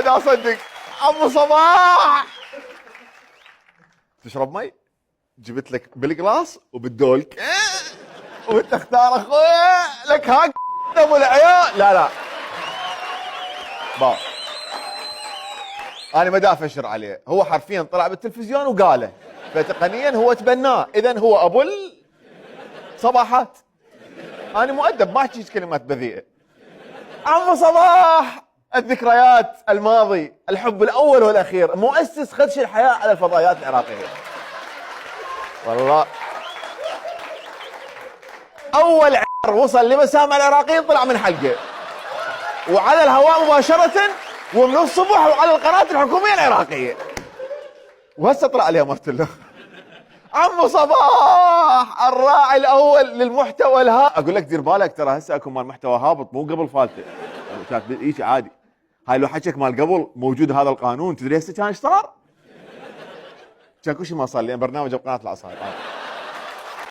وايد اصدق. عمو صباح تشرب مي؟ جبت لك بالجلاس وبالدولك وانت اختار اخويا لك هاك ابو العيال. لا با انا ما دافع اشر عليه، هو حرفيا طلع بالتلفزيون وقاله، فتقنيا هو تبناه، اذا هو ابو الصباحات. انا مؤدب ما احكي كلمات بذيئه. عمو صباح الذكريات، الماضي، الحب الاول والاخير، مؤسس خدش الحياه على الفضائيات العراقيه. والله اول عر وصل لمسامع العراقيين طلع من حلقه وعلى الهواء مباشره ومن الصبح وعلى القناه الحكوميه العراقيه، وهسه طلع عليها مرتله. عمو صباح الراعي الاول للمحتوى اقول لك دير بالك ترى هسه اكو مال محتوى هابط مو قبل فالته، كانت هيك عادي. هاي لو حكيك مال قبل موجود هذا القانون، تدري هسه كان ايش صار؟ كان كل شيء ما صار لان برنامج بقناه العصاير.